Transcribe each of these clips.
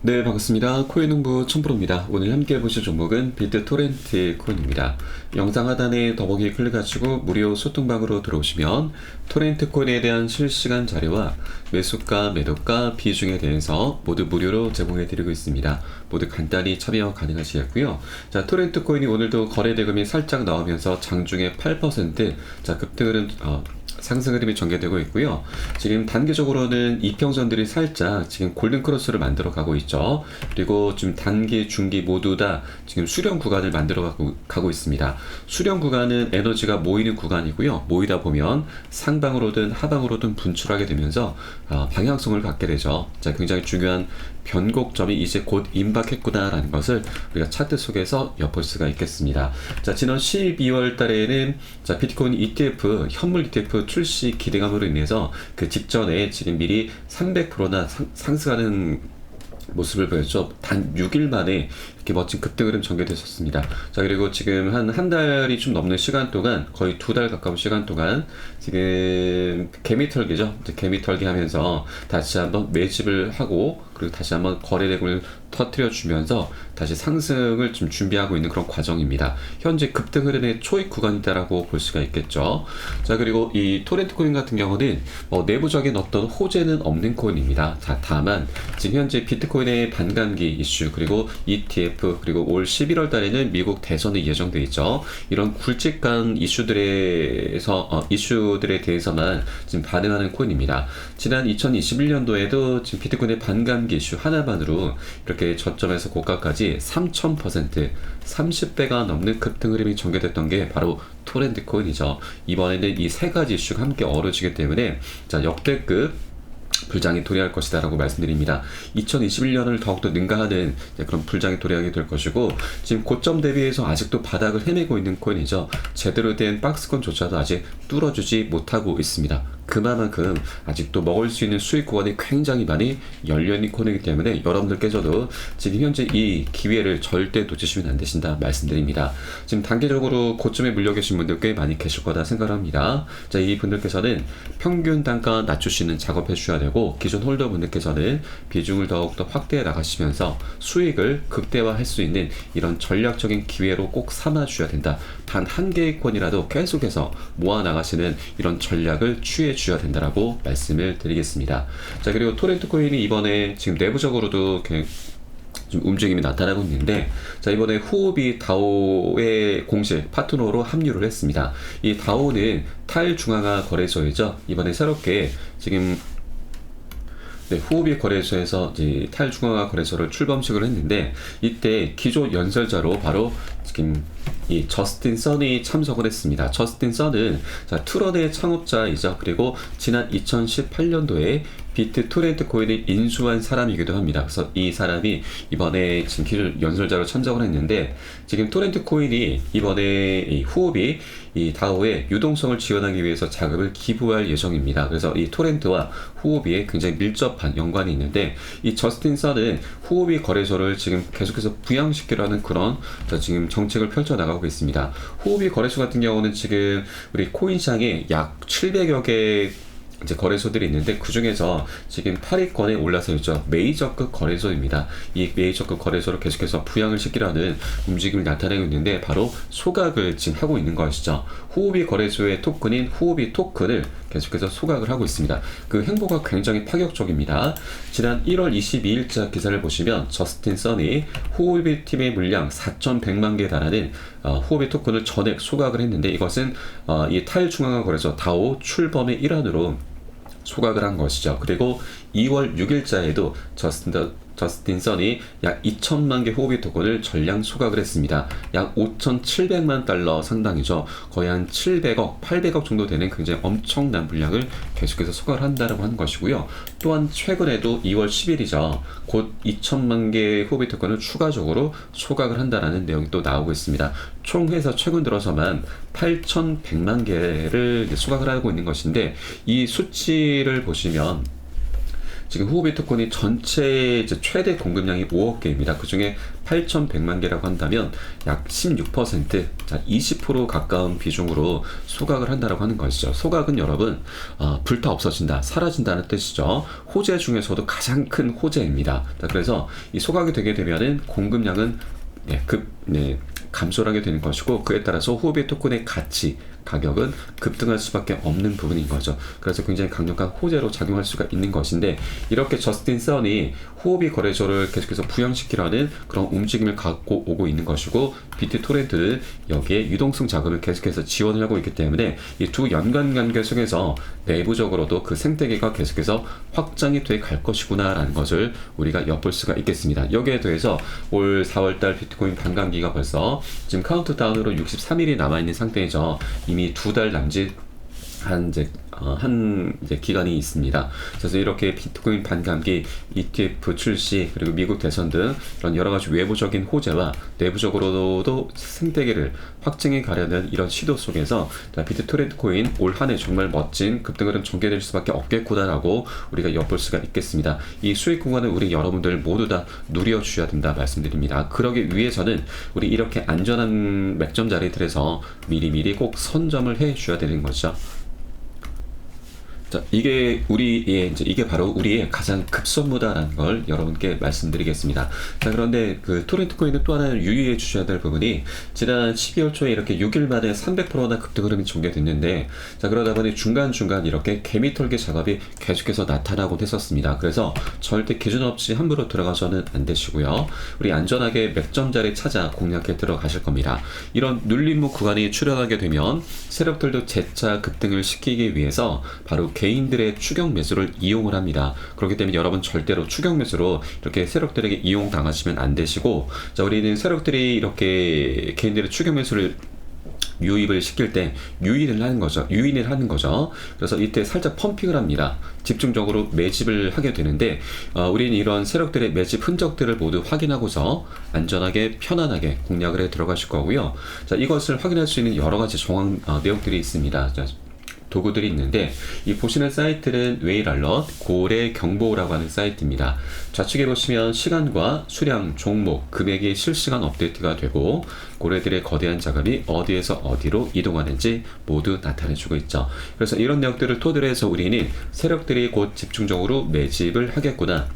네, 반갑습니다. 코인농부 첨프로입니다. 오늘 함께 보실 종목은 비트토렌트 코인입니다. 영상 하단에 더보기 클릭하시고 무료 소통방으로 들어오시면 토렌트 코인에 대한 실시간 자료와 매수가, 매도가, 비중에 대해서 모두 무료로 제공해드리고 있습니다. 모두 간단히 참여 가능하시겠고요. 자, 토렌트 코인이 오늘도 거래 대금이 살짝 나오면서 장중에 8% 자, 급등은 상승 흐름이 전개되고 있고요. 지금 단기적으로는 이평선들이 살짝 지금 골든 크로스를 만들어 가고 있죠. 그리고 지금 단기, 중기 모두 다 지금 수렴 구간을 만들어 가고 있습니다. 수렴 구간은 에너지가 모이는 구간이고요. 모이다 보면 상방으로든 하방으로든 분출하게 되면서 방향성을 갖게 되죠. 자, 굉장히 중요한 변곡점이 이제 곧 임박했구나라는 것을 우리가 차트 속에서 엿볼 수가 있겠습니다. 자, 지난 12월 달에는 자, 비트코인 ETF, 현물 ETF 출시 기대감으로 인해서 그 직전에 지금 미리 300%나 상승하는 모습을 보였죠. 단 6일 만에 이렇게 멋진 급등 흐름 전개됐었습니다. 자, 그리고 지금 한 달이 좀 넘는 시간 동안, 거의 2달 가까운 시간 동안 지금 개미털기죠. 이제 개미털기 하면서 다시 한번 매집을 하고, 그리고 다시 한번 거래 대금을 터뜨려 주면서 다시 상승을 좀 준비하고 있는 그런 과정입니다. 현재 급등 흐름의 초입 구간이다라고 볼 수가 있겠죠. 자, 그리고 이 토렌트 코인 같은 경우는 내부적인 어떤 호재는 없는 코인입니다. 자, 다만 지금 현재 비트코인의 반감기 이슈, 그리고 ETF, 그리고 올 11월 달에는 미국 대선이 예정돼 있죠. 이런 굵직한 이슈들에 대해서만 지금 반응하는 코인입니다. 지난 2021년도에도 지금 비트코인의 반감기 이슈 하나만으로 이렇게 저점에서 고가까지 3000%, 30배가 넘는 급등 흐름이 전개됐던 게 바로 토렌트 코인이죠. 이번에는 이 세 가지 이슈가 함께 어우러지기 때문에 자, 역대급 불장이 도래할 것이다 라고 말씀드립니다. 2021년을 더욱더 능가하는 그런 불장이 도래하게 될 것이고, 지금 고점 대비해서 아직도 바닥을 헤매고 있는 코인이죠. 제대로 된 박스권조차도 아직 뚫어주지 못하고 있습니다. 그만큼 아직도 먹을 수 있는 수익 구간이 굉장히 많이 열려있는 코인이기 때문에 여러분들께서도 지금 현재 이 기회를 절대 놓치시면 안 되신다 말씀드립니다. 지금 단기적으로 고점에 물려 계신 분들 꽤 많이 계실 거다 생각합니다. 자, 이 분들께서는 평균 단가 낮추시는 작업해 주셔야 되고, 기존 홀더 분들께서는 비중을 더욱더 확대해 나가시면서 수익을 극대화할 수 있는 이런 전략적인 기회로 꼭 삼아 주셔야 된다. 단 한 개의 코인이라도 계속해서 모아 나가시는 이런 전략을 취해 주셔야 된다라고 말씀을 드리겠습니다. 자, 그리고 토렌트 코인이 이번에 지금 내부적으로도 좀 움직임이 나타나고 있는데, 자, 이번에 후오비 다오의 공식 파트너로 합류를 했습니다. 이 다오는 탈중앙화 거래소이죠. 이번에 새롭게 지금 후오비 거래소에서 이제 탈중앙화 거래소를 출범식을 했는데, 이때 기존 연설자로 바로 지금 이 저스틴 선이 참석을 했습니다. 저스틴 선은 자, 투런의 창업자이자 그리고 지난 2018년도에 비트토렌트 코인을 인수한 사람이기도 합니다. 그래서 이 사람이 이번에 지금 기존 연설자로 참석을 했는데, 지금 토렌트 코인이 이번에 이 후오비 이 다오의 유동성을 지원하기 위해서 자금을 기부할 예정입니다. 그래서 이 토렌트와 후오비에 굉장히 밀접한 연관이 있는데, 이 저스틴 선은 후오비 거래소를 지금 계속해서 부양시키려는 그런 지금 정책을 펼쳐나가고 있습니다. 후오비 거래소 같은 경우는 지금 우리 코인 시장에 약 700여 개 이제 거래소들이 있는데, 그 중에서 지금 8위권에 올라서 있죠. 메이저급 거래소입니다. 이 메이저급 거래소를 계속해서 부양을 시키려는 움직임을 나타내고 있는데, 바로 소각을 지금 하고 있는 것이죠. 후오비 거래소의 토큰인 후오비 토큰을 계속해서 소각을 하고 있습니다. 그 행보가 굉장히 파격적입니다. 지난 1월 22일자 기사를 보시면 저스틴 선이 후오비 팀의 물량 4,100만 개에 달하는 후오비 토큰을 전액 소각을 했는데, 이것은 이 탈중앙화 거래소 다오 출범의 일환으로 소각을 한 것이죠. 그리고 2월 6일자에도 저스틴 선이 약 2천만 개 후오비 토큰을 전량 소각을 했습니다. 약 5,700만 달러 상당이죠. 거의 한 700억, 800억 정도 되는 굉장히 엄청난 물량을 계속해서 소각을 한다라고 하는 것이고요. 또한 최근에도 2월 10일이죠. 곧 2천만 개의 후오비 토큰을 추가적으로 소각을 한다라는 내용이 또 나오고 있습니다. 총 해서 최근 들어서만 8,100만 개를 소각을 하고 있는 것인데, 이 수치를 보시면 지금 후오 비트코인이 전체 이제 최대 공급량이 5억 개입니다. 그 중에 8,100만 개라고 한다면 약 16%, 자, 20% 가까운 비중으로 소각을 한다라고 하는 것이죠. 소각은 여러분, 불타 없어진다, 사라진다는 뜻이죠. 호재 중에서도 가장 큰 호재입니다. 자, 그래서 이 소각이 되게 되면은 공급량은 감소를 하게 되는 것이고, 그에 따라서 후오 비트코인의 가치, 가격은 급등할 수밖에 없는 부분인 거죠. 그래서 굉장히 강력한 호재로 작용할 수가 있는 것인데, 이렇게 저스틴 선이 후오비 거래소를 계속해서 부양시키려는 그런 움직임을 갖고 오고 있는 것이고, 비트토렌트는 여기에 유동성 자금을 계속해서 지원을 하고 있기 때문에 이 두 연관 관계 속에서 내부적으로도 그 생태계가 계속해서 확장이 돼 갈 것이구나 라는 것을 우리가 엿볼 수가 있겠습니다. 여기에 대해서 올 4월달 비트코인 반감기가 벌써 지금 카운트다운으로 63일이 남아있는 상태이죠. 이미 2달 남짓 한 기간이 있습니다. 그래서 이렇게 비트코인 반감기, ETF 출시, 그리고 미국 대선 등 이런 여러 가지 외부적인 호재와 내부적으로도 생태계를 확증해 가려는 이런 시도 속에서 비트토렌트 코인 올 한 해 정말 멋진 급등흐름 전개될 수밖에 없겠구나라고 우리가 엿볼 수가 있겠습니다. 이 수익 구간을 우리 여러분들 모두 다 누려주셔야 된다 말씀드립니다. 그러기 위해서는 우리 이렇게 안전한 맥점 자리들에서 미리미리 꼭 선점을 해 주셔야 되는 거죠. 자, 이게 바로 우리의 가장 급선무다라는 걸 여러분께 말씀드리겠습니다. 자, 그런데 그 토렌트 코인은 또 하나 유의해 주셔야 될 부분이, 지난 12월 초에 이렇게 6일 만에 300%나 급등 흐름이 전개됐는데, 자, 그러다 보니 중간중간 이렇게 개미털기 작업이 계속해서 나타나곤 했었습니다. 그래서 절대 기준 없이 함부로 들어가서는 안 되시고요. 우리 안전하게 맥점 자리 찾아 공략해 들어가실 겁니다. 이런 눌림목 구간이 출현하게 되면 세력들도 재차 급등을 시키기 위해서 바로 개인들의 추격 매수를 이용을 합니다. 그렇기 때문에 여러분 절대로 추격 매수로 이렇게 세력들에게 이용당하시면 안 되시고, 자, 우리는 세력들이 이렇게 개인들의 추격 매수를 유입을 시킬 때 유인을 하는 거죠. 그래서 이때 살짝 펌핑을 합니다. 집중적으로 매집을 하게 되는데, 우리는 이런 세력들의 매집 흔적들을 모두 확인하고서 안전하게 편안하게 공략을 해 들어가실 거고요. 자, 이것을 확인할 수 있는 여러 가지 내용들이 있습니다. 자, 도구들이 있는데, 이 보시는 사이트는 웨일알럿 고래 경보라고 하는 사이트입니다. 좌측에 보시면 시간과 수량, 종목, 금액이 실시간 업데이트가 되고, 고래들의 거대한 자금이 어디에서 어디로 이동하는지 모두 나타내주고 있죠. 그래서 이런 내용들을 토대로 해서 우리는 세력들이 곧 집중적으로 매집을 하겠구나,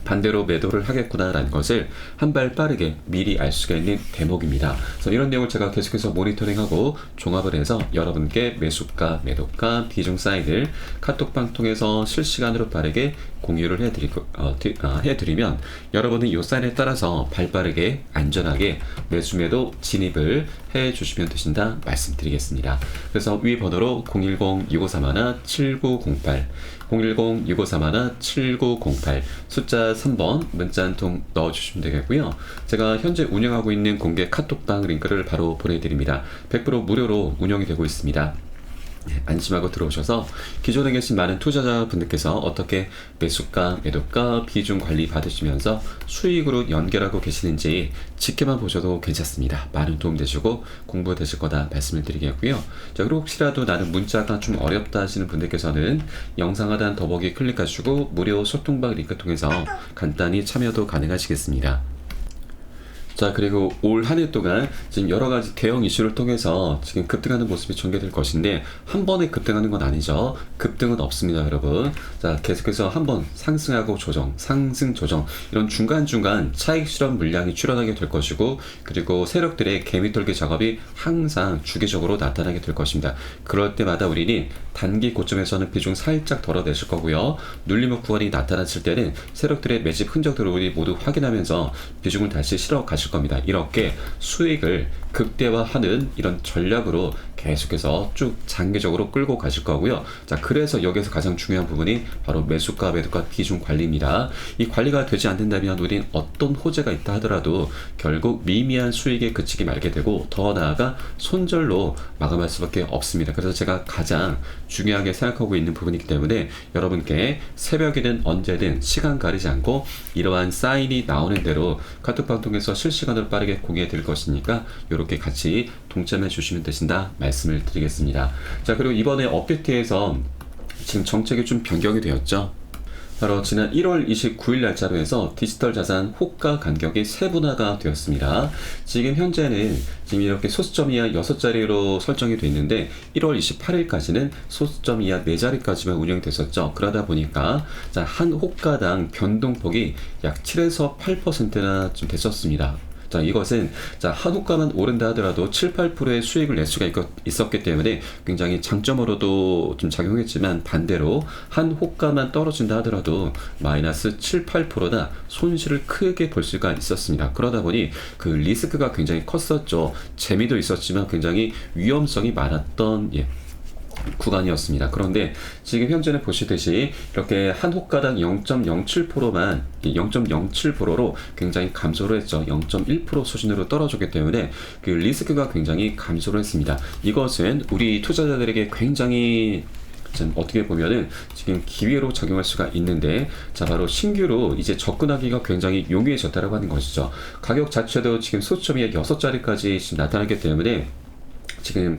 반대로 매도를 하겠구나라는 것을 한 발 빠르게 미리 알 수가 있는 대목입니다. 그래서 이런 내용을 제가 계속해서 모니터링하고 종합을 해서 여러분께 매수가, 매도가, 비중 사인을 카톡방 통해서 실시간으로 빠르게 공유를 해드리면 여러분은 이 사인에 따라서 발빠르게 안전하게 매수, 매도 진입을 해주시면 되신다 말씀드리겠습니다. 그래서 위 번호로 010-6531-7908 010-6531-7908 숫자 3번 문자 한 통 넣어주시면 되겠고요. 제가 현재 운영하고 있는 공개 카톡방 링크를 바로 보내드립니다. 100% 무료로 운영이 되고 있습니다. 안심하고 들어오셔서 기존에 계신 많은 투자자분들께서 어떻게 매수가, 매도가, 비중 관리 받으시면서 수익으로 연결하고 계시는지 지켜만 보셔도 괜찮습니다. 많은 도움 되시고 공부 되실 거다 말씀을 드리겠고요. 자, 그리고 혹시라도 나는 문자가 좀 어렵다 하시는 분들께서는 영상 하단 더보기 클릭하시고 무료 소통방 링크 통해서 간단히 참여도 가능하시겠습니다. 자, 그리고 올 한 해 동안 지금 여러 가지 대형 이슈를 통해서 지금 급등하는 모습이 전개될 것인데, 한 번에 급등하는 건 아니죠. 급등은 없습니다, 여러분. 자, 계속해서 한번 상승하고 조정, 상승 조정, 이런 중간중간 차익 실현 물량이 출현하게 될 것이고, 그리고 세력들의 개미털기 작업이 항상 주기적으로 나타나게 될 것입니다. 그럴 때마다 우리는 단기 고점에서는 비중 살짝 덜어내실 거고요. 눌림목 구간이 나타났을 때는 세력들의 매집 흔적들을 우리 모두 확인하면서 비중을 다시 실어 가실 겁니다. 이렇게 수익을 극대화하는 이런 전략으로 계속해서 쭉 장기적으로 끌고 가실 거고요. 자, 그래서 여기서 가장 중요한 부분이 바로 매수가, 매도가, 비중 관리입니다. 이 관리가 되지 않는다면 우린 어떤 호재가 있다 하더라도 결국 미미한 수익에 그치기 말게 되고, 더 나아가 손절로 마감할 수밖에 없습니다. 그래서 제가 가장 중요하게 생각하고 있는 부분이기 때문에 여러분께 새벽이든 언제든 시간 가리지 않고 이러한 사인이 나오는 대로 카톡방 통해서 실시간으로 빠르게 공유해 드릴 것이니까 이렇게 같이 동참해 주시면 되신다 말씀을 드리겠습니다. 자, 그리고 이번에 업데이트에서 지금 정책이 좀 변경이 되었죠. 바로 지난 1월 29일 날짜로 해서 디지털 자산 호가 간격이 세분화가 되었습니다. 지금 현재는 지금 이렇게 소수점 이하 6자리로 설정이 되어 있는데 1월 28일까지는 소수점 이하 4자리까지만 운영됐었죠. 그러다 보니까 한 호가당 변동폭이 약 7에서 8%나 좀 됐었습니다. 이것은 한 호가만 오른다 하더라도 7, 8%의 수익을 낼 수가 있었기 때문에 굉장히 장점으로도 좀 작용했지만, 반대로 한 호가만 떨어진다 하더라도 마이너스 7, 8%나 손실을 크게 볼 수가 있었습니다. 그러다 보니 그 리스크가 굉장히 컸었죠. 재미도 있었지만 굉장히 위험성이 많았던 구간이었습니다. 그런데 지금 현재는 보시듯이 이렇게 한 호가당 0.07%만 0.07%로 굉장히 감소를 했죠. 0.1% 수준으로 떨어졌기 때문에 그 리스크가 굉장히 감소를 했습니다. 이것은 우리 투자자들에게 굉장히 어떻게 보면은 지금 기회로 작용할 수가 있는데, 바로 신규로 이제 접근하기가 굉장히 용이해졌다라고 하는 것이죠. 가격 자체도 지금 소수점이 6자리까지 지금 나타났기 때문에 지금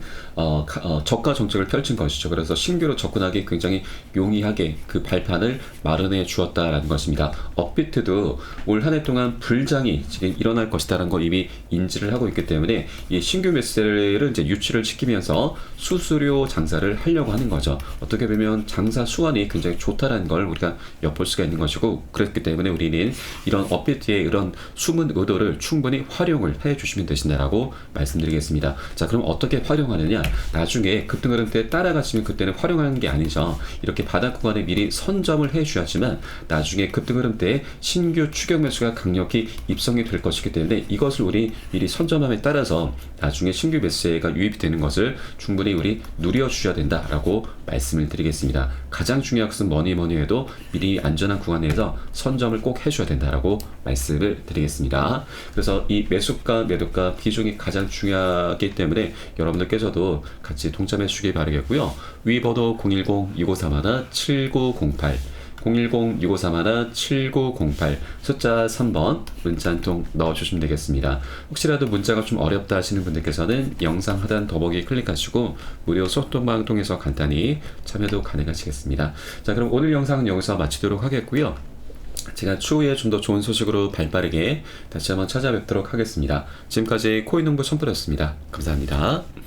저가 정책을 펼친 것이죠. 그래서 신규로 접근하기 굉장히 용이하게 그 발판을 마련해 주었다라는 것입니다. 업비트도 올 한 해 동안 불장이 지금 일어날 것이다라는 걸 이미 인지를 하고 있기 때문에 이 신규 매수세를 이제 유치를 시키면서 수수료 장사를 하려고 하는 거죠. 어떻게 보면 장사 수완이 굉장히 좋다라는 걸 우리가 엿볼 수가 있는 것이고, 그렇기 때문에 우리는 이런 업비트의 이런 숨은 의도를 충분히 활용을 해 주시면 되신다라고 말씀드리겠습니다. 그럼 어떻게 활용하느냐? 나중에 급등 흐름 때 따라가시면 그때는 활용하는 게 아니죠. 이렇게 바닥 구간에 미리 선점을 해주셔야지만 나중에 급등 흐름 때 신규 추격 매수가 강력히 입성이 될 것이기 때문에 이것을 우리 미리 선점함에 따라서 나중에 신규 매수세가 유입이 되는 것을 충분히 우리 누려주셔야 된다라고 말씀을 드리겠습니다. 가장 중요한 것은 뭐니 해도 미리 안전한 구간에서 선점을 꼭 해줘야 된다라고 말씀을 드리겠습니다. 그래서 이 매수가 매도가 비중이 가장 중요하기 때문에 여러분들께서도 같이 동참해 주시기 바라겠고요. 위버도 010-6531-7908 010-6531-7908 숫자 3번 문자 한 통 넣어주시면 되겠습니다. 혹시라도 문자가 좀 어렵다 하시는 분들께서는 영상 하단 더보기 클릭하시고 무료 소통방 통해서 간단히 참여도 가능하시겠습니다. 그럼 오늘 영상은 여기서 마치도록 하겠고요. 제가 추후에 좀 더 좋은 소식으로 발빠르게 다시 한번 찾아뵙도록 하겠습니다. 지금까지 코인농부 첨프였습니다. 감사합니다.